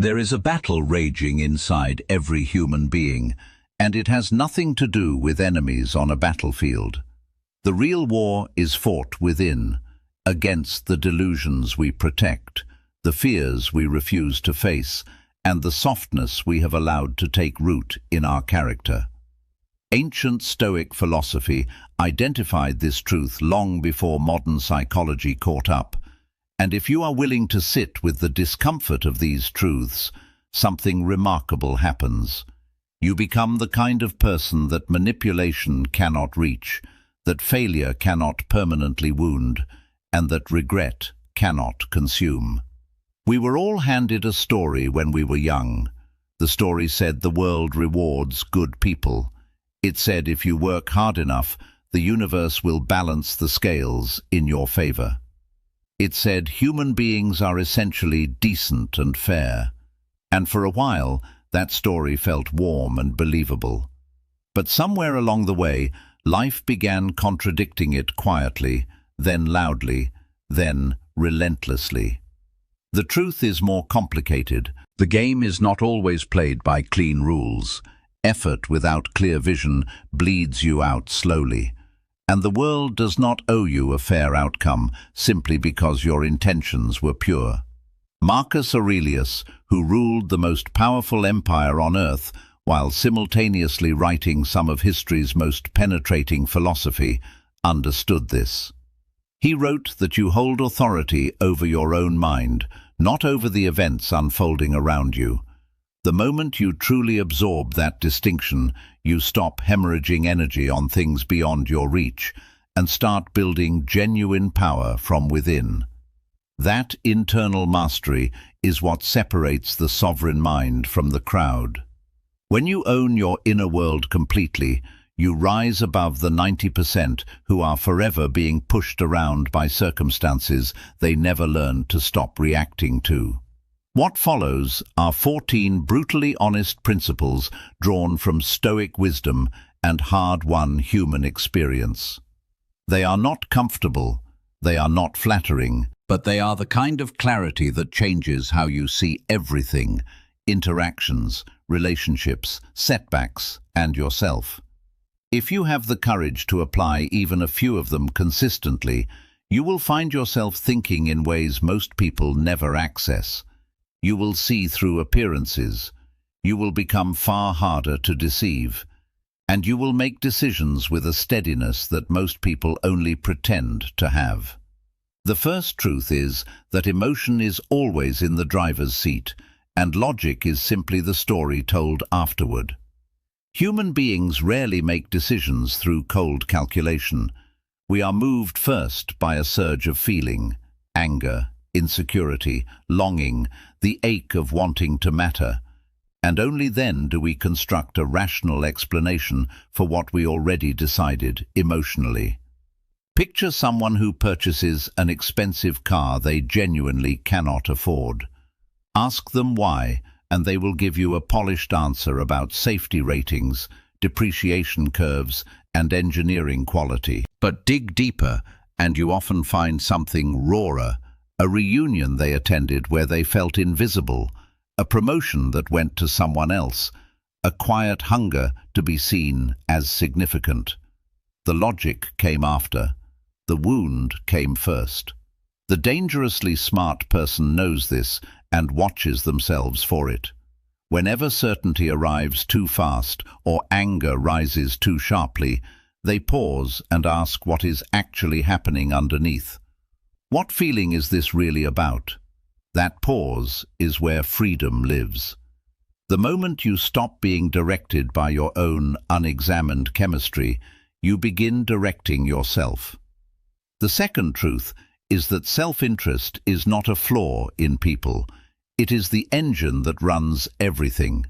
There is a battle raging inside every human being, and it has nothing to do with enemies on a battlefield. The real war is fought within, against the delusions we protect, the fears we refuse to face, and the softness we have allowed to take root in our character. Ancient Stoic philosophy identified this truth long before modern psychology caught up, and if you are willing to sit with the discomfort of these truths, something remarkable happens. You become the kind of person that manipulation cannot reach, that failure cannot permanently wound, and that regret cannot consume. We were all handed a story when we were young. The story said the world rewards good people. It said if you work hard enough, the universe will balance the scales in your favor. It said human beings are essentially decent and fair. And for a while, that story felt warm and believable. But somewhere along the way, life began contradicting it quietly, then loudly, then relentlessly. The truth is more complicated. The game is not always played by clean rules. Effort without clear vision bleeds you out slowly. And the world does not owe you a fair outcome simply because your intentions were pure. Marcus Aurelius, who ruled the most powerful empire on earth while simultaneously writing some of history's most penetrating philosophy, understood this. He wrote that you hold authority over your own mind, not over the events unfolding around you. The moment you truly absorb that distinction, you stop hemorrhaging energy on things beyond your reach and start building genuine power from within. That internal mastery is what separates the sovereign mind from the crowd. When you own your inner world completely, you rise above the 90% who are forever being pushed around by circumstances they never learned to stop reacting to. What follows are 14 brutally honest principles drawn from Stoic wisdom and hard-won human experience. They are not comfortable, they are not flattering, but they are the kind of clarity that changes how you see everything: interactions, relationships, setbacks, and yourself. If you have the courage to apply even a few of them consistently, you will find yourself thinking in ways most people never access. You will see through appearances. You will become far harder to deceive. And you will make decisions with a steadiness that most people only pretend to have. The first truth is that emotion is always in the driver's seat, and logic is simply the story told afterward. Human beings rarely make decisions through cold calculation. We are moved first by a surge of feeling: anger, insecurity, longing, the ache of wanting to matter. And only then do we construct a rational explanation for what we already decided emotionally. Picture someone who purchases an expensive car they genuinely cannot afford. Ask them why, and they will give you a polished answer about safety ratings, depreciation curves, and engineering quality. But dig deeper, and you often find something rawer: a reunion they attended where they felt invisible, a promotion that went to someone else, a quiet hunger to be seen as significant. The logic came after. The wound came first. The dangerously smart person knows this and watches themselves for it. Whenever certainty arrives too fast or anger rises too sharply, they pause and ask what is actually happening underneath. What feeling is this really about? That pause is where freedom lives. The moment you stop being directed by your own unexamined chemistry, you begin directing yourself. The second truth is that self-interest is not a flaw in people. It is the engine that runs everything.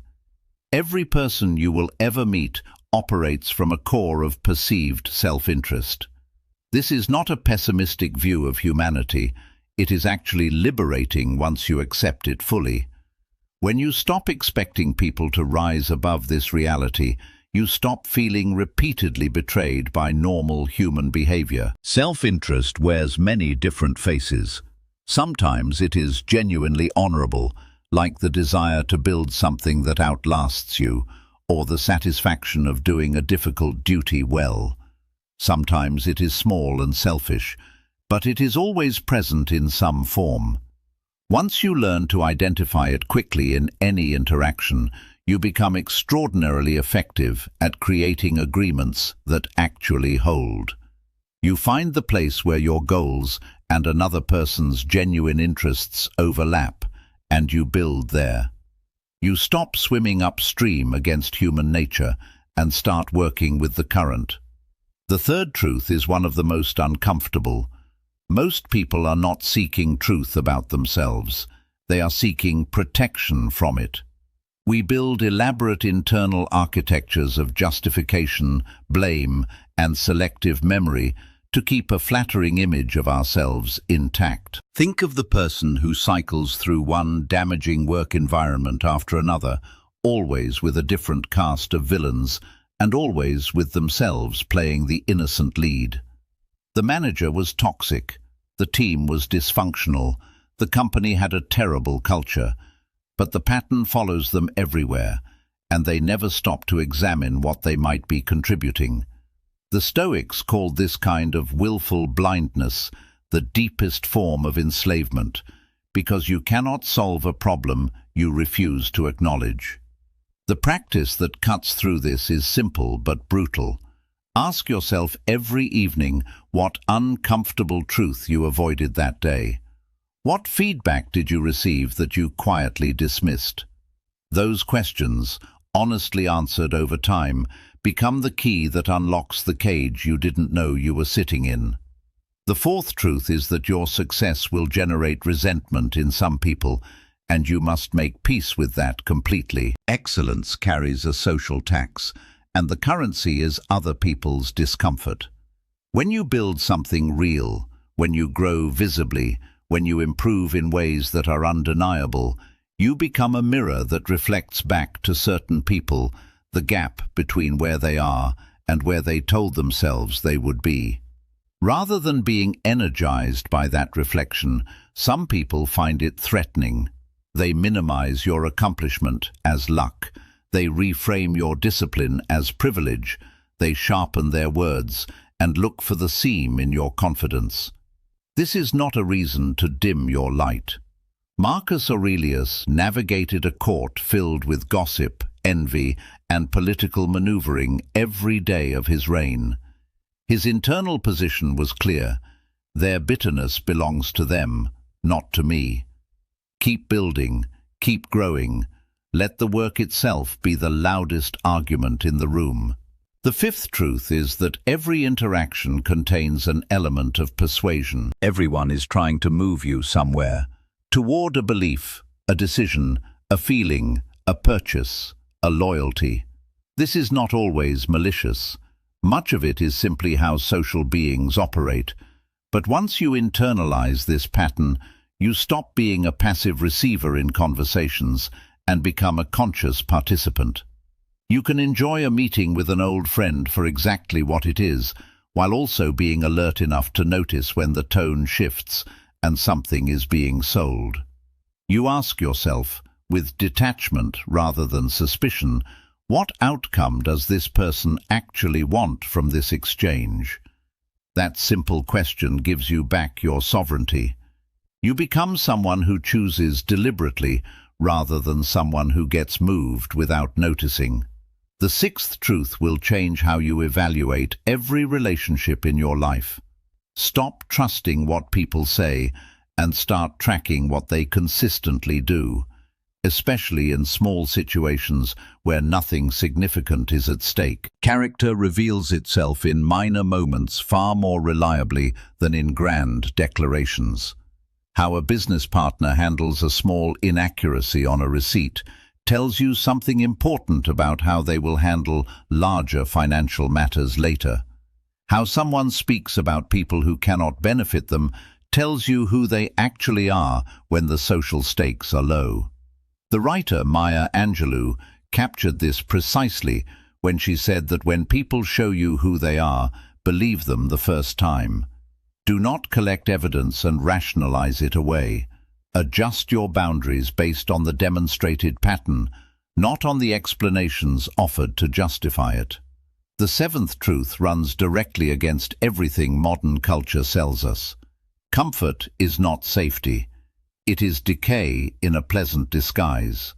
Every person you will ever meet operates from a core of perceived self-interest. This is not a pessimistic view of humanity. It is actually liberating once you accept it fully. When you stop expecting people to rise above this reality, you stop feeling repeatedly betrayed by normal human behavior. Self-interest wears many different faces. Sometimes it is genuinely honorable, like the desire to build something that outlasts you, or the satisfaction of doing a difficult duty well. Sometimes it is small and selfish, but it is always present in some form. Once you learn to identify it quickly in any interaction, you become extraordinarily effective at creating agreements that actually hold. You find the place where your goals and another person's genuine interests overlap, and you build there. You stop swimming upstream against human nature and start working with the current. The third truth is one of the most uncomfortable. Most people are not seeking truth about themselves. They are seeking protection from it. We build elaborate internal architectures of justification, blame, and selective memory to keep a flattering image of ourselves intact. Think of the person who cycles through one damaging work environment after another, always with a different cast of villains, and always with themselves playing the innocent lead. The manager was toxic, the team was dysfunctional, the company had a terrible culture, but the pattern follows them everywhere, and they never stop to examine what they might be contributing. The Stoics called this kind of willful blindness the deepest form of enslavement, because you cannot solve a problem you refuse to acknowledge. The practice that cuts through this is simple but brutal. Ask yourself every evening what uncomfortable truth you avoided that day. What feedback did you receive that you quietly dismissed? Those questions, honestly answered over time, become the key that unlocks the cage you didn't know you were sitting in. The fourth truth is that your success will generate resentment in some people, and you must make peace with that completely. Excellence carries a social tax, and the currency is other people's discomfort. When you build something real, when you grow visibly, when you improve in ways that are undeniable, you become a mirror that reflects back to certain people the gap between where they are and where they told themselves they would be. Rather than being energized by that reflection, some people find it threatening. They minimize your accomplishment as luck. They reframe your discipline as privilege. They sharpen their words and look for the seam in your confidence. This is not a reason to dim your light. Marcus Aurelius navigated a court filled with gossip, envy, and political maneuvering every day of his reign. His internal position was clear. Their bitterness belongs to them, not to me. Keep building, keep growing. Let the work itself be the loudest argument in the room. The fifth truth is that every interaction contains an element of persuasion. Everyone is trying to move you somewhere, toward a belief, a decision, a feeling, a purchase, a loyalty. This is not always malicious. Much of it is simply how social beings operate. But once you internalize this pattern, you stop being a passive receiver in conversations and become a conscious participant. You can enjoy a meeting with an old friend for exactly what it is, while also being alert enough to notice when the tone shifts and something is being sold. You ask yourself, with detachment rather than suspicion, what outcome does this person actually want from this exchange? That simple question gives you back your sovereignty. You become someone who chooses deliberately rather than someone who gets moved without noticing. The sixth truth will change how you evaluate every relationship in your life. Stop trusting what people say and start tracking what they consistently do, especially in small situations where nothing significant is at stake. Character reveals itself in minor moments far more reliably than in grand declarations. How a business partner handles a small inaccuracy on a receipt tells you something important about how they will handle larger financial matters later. How someone speaks about people who cannot benefit them tells you who they actually are when the social stakes are low. The writer Maya Angelou captured this precisely when she said that when people show you who they are, believe them the first time. Do not collect evidence and rationalize it away. Adjust your boundaries based on the demonstrated pattern, not on the explanations offered to justify it. The seventh truth runs directly against everything modern culture sells us. Comfort is not safety. It is decay in a pleasant disguise.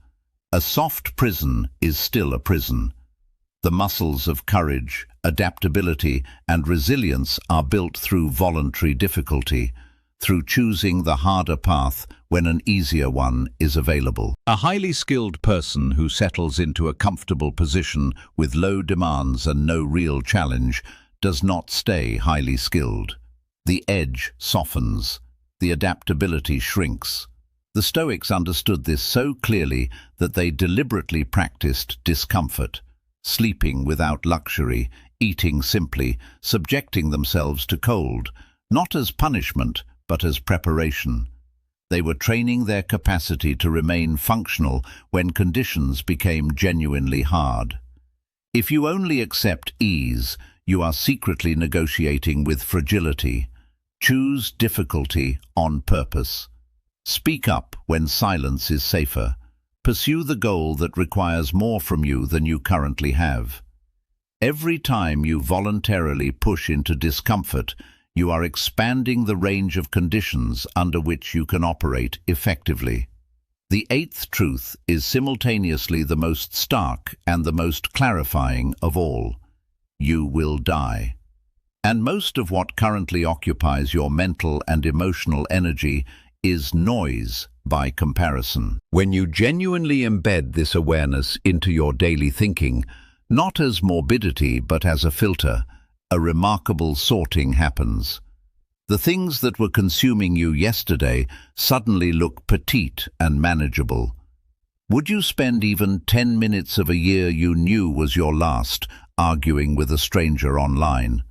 A soft prison is still a prison. The muscles of courage, adaptability, and resilience are built through voluntary difficulty, through choosing the harder path when an easier one is available. A highly skilled person who settles into a comfortable position with low demands and no real challenge does not stay highly skilled. The edge softens, the adaptability shrinks. The Stoics understood this so clearly that they deliberately practiced discomfort, sleeping without luxury, eating simply, subjecting themselves to cold, not as punishment, but as preparation. They were training their capacity to remain functional when conditions became genuinely hard. If you only accept ease, you are secretly negotiating with fragility. Choose difficulty on purpose. Speak up when silence is safer. Pursue the goal that requires more from you than you currently have. Every time you voluntarily push into discomfort, you are expanding the range of conditions under which you can operate effectively. The eighth truth is simultaneously the most stark and the most clarifying of all. You will die. And most of what currently occupies your mental and emotional energy is noise by comparison. When you genuinely embed this awareness into your daily thinking, not as morbidity but as a filter, a remarkable sorting happens. The things that were consuming you yesterday suddenly look petite and manageable. Would you spend even 10 minutes of a year you knew was your last arguing with a stranger online?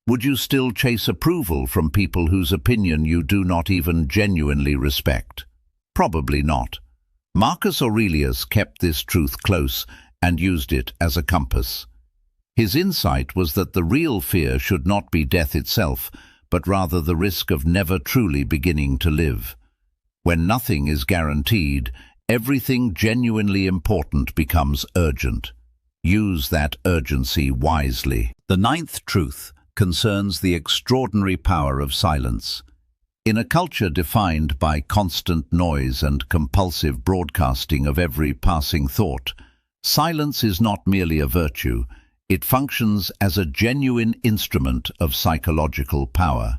Would you still chase approval from people whose opinion you do not even genuinely respect? Probably not. Marcus Aurelius kept this truth close and used it as a compass. His insight was that the real fear should not be death itself, but rather the risk of never truly beginning to live. When nothing is guaranteed, everything genuinely important becomes urgent. Use that urgency wisely. The ninth truth concerns the extraordinary power of silence. In a culture defined by constant noise and compulsive broadcasting of every passing thought, silence is not merely a virtue, it functions as a genuine instrument of psychological power.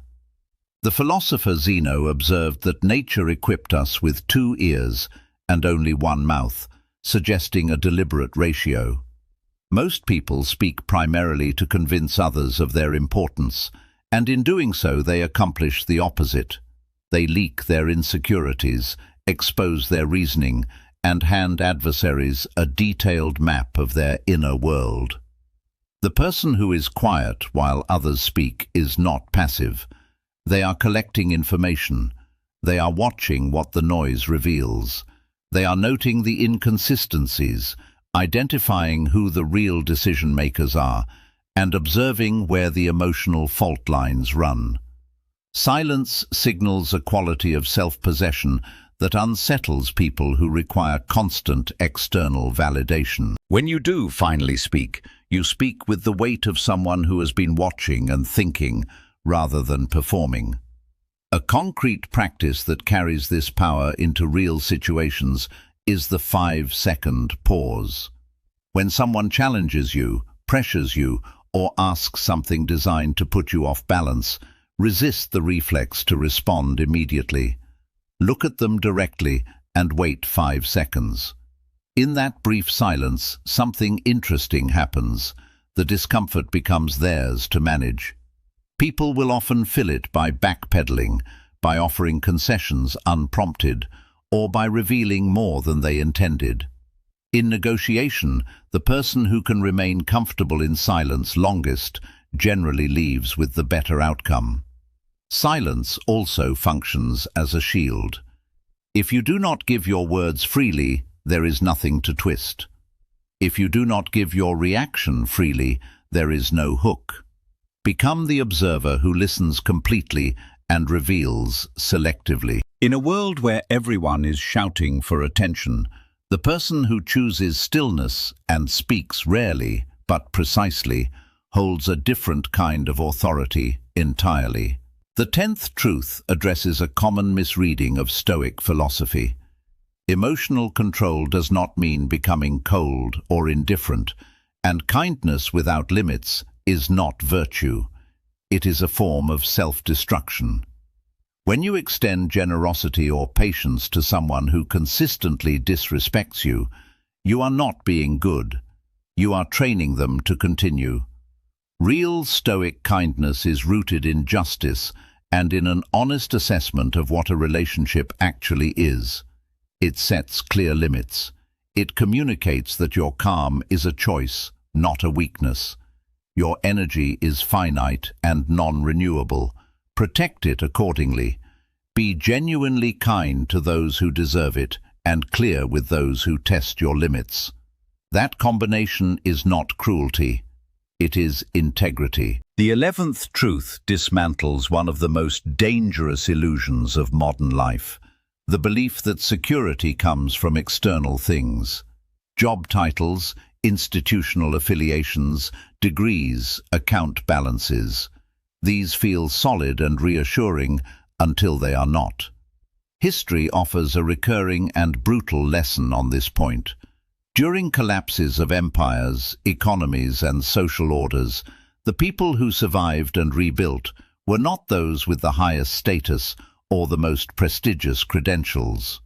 The philosopher Zeno observed that nature equipped us with 2 ears and only 1 mouth, suggesting a deliberate ratio. Most people speak primarily to convince others of their importance, and in doing so they accomplish the opposite. They leak their insecurities, expose their reasoning, and hand adversaries a detailed map of their inner world. The person who is quiet while others speak is not passive. They are collecting information. They are watching what the noise reveals. They are noting the inconsistencies, identifying who the real decision-makers are, and observing where the emotional fault lines run. Silence signals a quality of self-possession that unsettles people who require constant external validation. When you do finally speak, you speak with the weight of someone who has been watching and thinking rather than performing. A concrete practice that carries this power into real situations is the 5-second pause. When someone challenges you, pressures you, or asks something designed to put you off balance, resist the reflex to respond immediately. Look at them directly and wait 5 seconds. In that brief silence, something interesting happens. The discomfort becomes theirs to manage. People will often fill it by backpedaling, by offering concessions unprompted, or by revealing more than they intended. In negotiation, the person who can remain comfortable in silence longest generally leaves with the better outcome. Silence also functions as a shield. If you do not give your words freely, there is nothing to twist. If you do not give your reaction freely, there is no hook. Become the observer who listens completely and reveals selectively. In a world where everyone is shouting for attention, the person who chooses stillness and speaks rarely, but precisely, holds a different kind of authority entirely. The 10th truth addresses a common misreading of Stoic philosophy. Emotional control does not mean becoming cold or indifferent, and kindness without limits is not virtue. It is a form of self-destruction. When you extend generosity or patience to someone who consistently disrespects you, you are not being good. You are training them to continue. Real Stoic kindness is rooted in justice and in an honest assessment of what a relationship actually is. It sets clear limits. It communicates that your calm is a choice, not a weakness. Your energy is finite and non-renewable. Protect it accordingly. Be genuinely kind to those who deserve it and clear with those who test your limits. That combination is not cruelty. It is integrity. The 11th truth dismantles one of the most dangerous illusions of modern life, the belief that security comes from external things. Job titles, institutional affiliations, degrees, account balances. These feel solid and reassuring until they are not. History offers a recurring and brutal lesson on this point. During collapses of empires, economies, and social orders, the people who survived and rebuilt were not those with the highest status or the most prestigious credentials.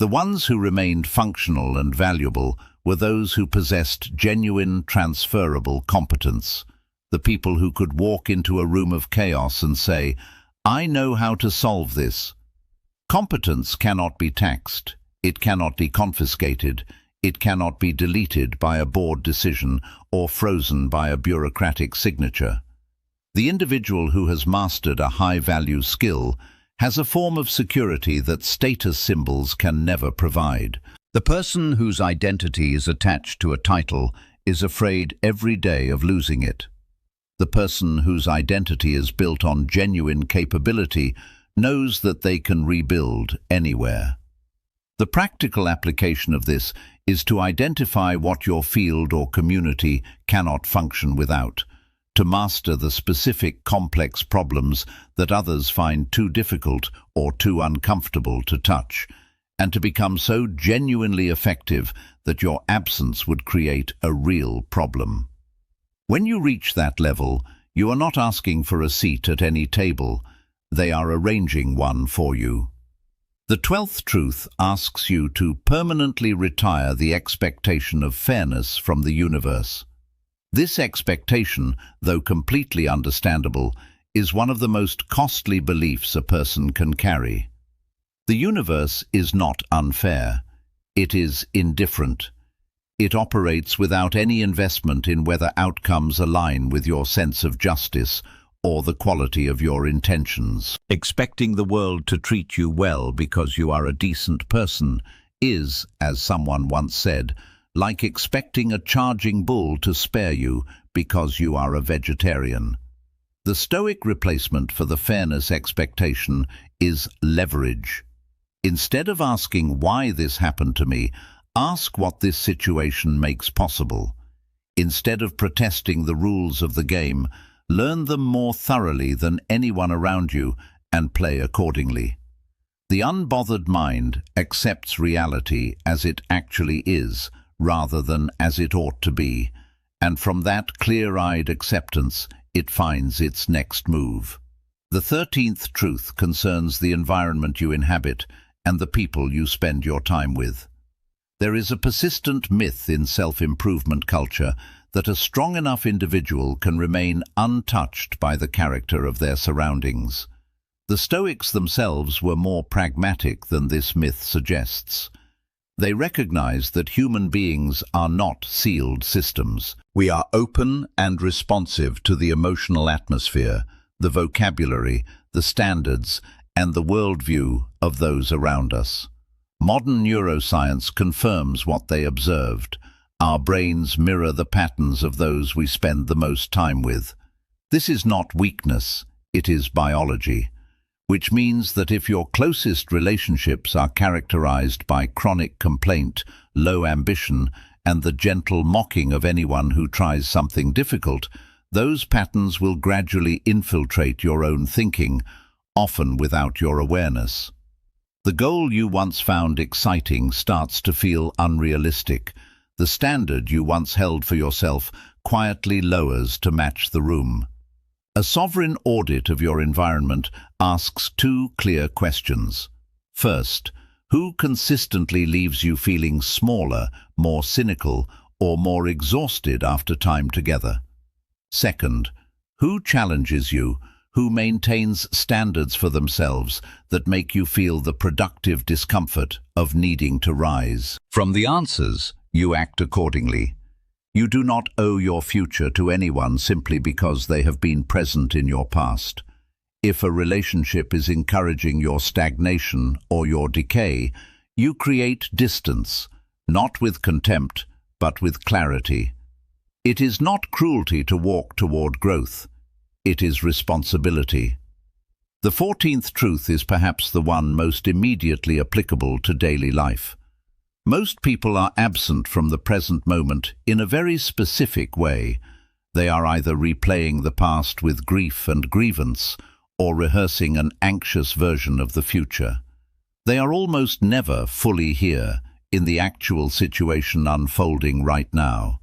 The ones who remained functional and valuable were those who possessed genuine, transferable competence, the people who could walk into a room of chaos and say, "I know how to solve this." Competence cannot be taxed, it cannot be confiscated, it cannot be deleted by a board decision or frozen by a bureaucratic signature. The individual who has mastered a high-value skill has a form of security that status symbols can never provide. The person whose identity is attached to a title is afraid every day of losing it. The person whose identity is built on genuine capability knows that they can rebuild anywhere. The practical application of this is to identify what your field or community cannot function without, to master the specific complex problems that others find too difficult or too uncomfortable to touch, and to become so genuinely effective that your absence would create a real problem. When you reach that level, you are not asking for a seat at any table, they are arranging one for you. The 12th truth asks you to permanently retire the expectation of fairness from the universe. This expectation, though completely understandable, is one of the most costly beliefs a person can carry. The universe is not unfair. It is indifferent. It operates without any investment in whether outcomes align with your sense of justice or the quality of your intentions. Expecting the world to treat you well because you are a decent person is, as someone once said, like expecting a charging bull to spare you because you are a vegetarian. The Stoic replacement for the fairness expectation is leverage. Instead of asking why this happened to me, ask what this situation makes possible. Instead of protesting the rules of the game, learn them more thoroughly than anyone around you and play accordingly. The unbothered mind accepts reality as it actually is, rather than as it ought to be, and from that clear-eyed acceptance it finds its next move. The 13th truth concerns the environment you inhabit and the people you spend your time with. There is a persistent myth in self-improvement culture that a strong enough individual can remain untouched by the character of their surroundings. The Stoics themselves were more pragmatic than this myth suggests. They recognized that human beings are not sealed systems. We are open and responsive to the emotional atmosphere, the vocabulary, the standards, and the worldview of those around us. Modern neuroscience confirms what they observed. Our brains mirror the patterns of those we spend the most time with. This is not weakness, it is biology. which means that if your closest relationships are characterized by chronic complaint, low ambition, and the gentle mocking of anyone who tries something difficult, those patterns will gradually infiltrate your own thinking, often without your awareness. The goal you once found exciting starts to feel unrealistic. The standard you once held for yourself quietly lowers to match the room. A sovereign audit of your environment asks two clear questions. First, who consistently leaves you feeling smaller, more cynical, or more exhausted after time together? Second, who challenges you, who maintains standards for themselves that make you feel the productive discomfort of needing to rise? From the answers, you act accordingly. You do not owe your future to anyone simply because they have been present in your past. If a relationship is encouraging your stagnation or your decay, you create distance, not with contempt, but with clarity. It is not cruelty to walk toward growth. It is responsibility. The 14th truth is perhaps the one most immediately applicable to daily life. Most people are absent from the present moment in a very specific way. They are either replaying the past with grief and grievance, or rehearsing an anxious version of the future. They are almost never fully here, in the actual situation unfolding right now.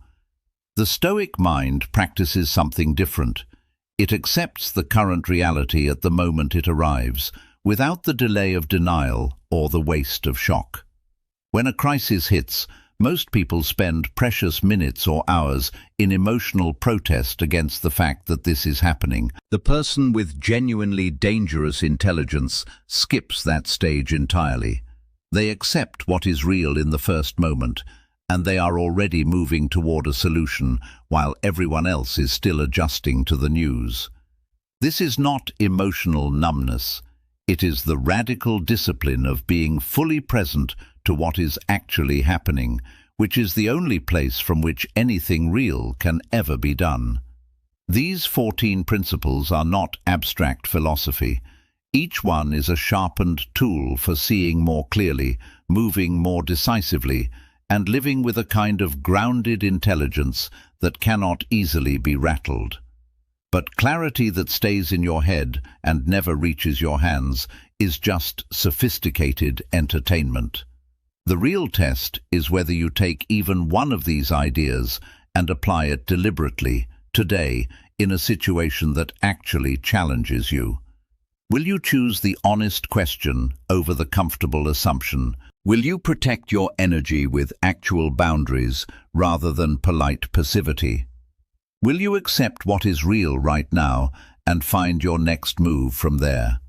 The Stoic mind practices something different. It accepts the current reality at the moment it arrives, without the delay of denial or the waste of shock. When a crisis hits, most people spend precious minutes or hours in emotional protest against the fact that this is happening. The person with genuinely dangerous intelligence skips that stage entirely. They accept what is real in the first moment, and they are already moving toward a solution while everyone else is still adjusting to the news. This is not emotional numbness. It is the radical discipline of being fully present to what is actually happening, which is the only place from which anything real can ever be done. These 14 principles are not abstract philosophy. Each one is a sharpened tool for seeing more clearly, moving more decisively, and living with a kind of grounded intelligence that cannot easily be rattled. But clarity that stays in your head and never reaches your hands is just sophisticated entertainment. The real test is whether you take even one of these ideas and apply it deliberately, today, in a situation that actually challenges you. Will you choose the honest question over the comfortable assumption? Will you protect your energy with actual boundaries rather than polite passivity? Will you accept what is real right now and find your next move from there?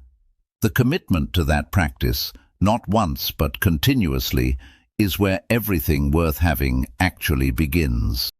The commitment to that practice, not once but continuously, is where everything worth having actually begins.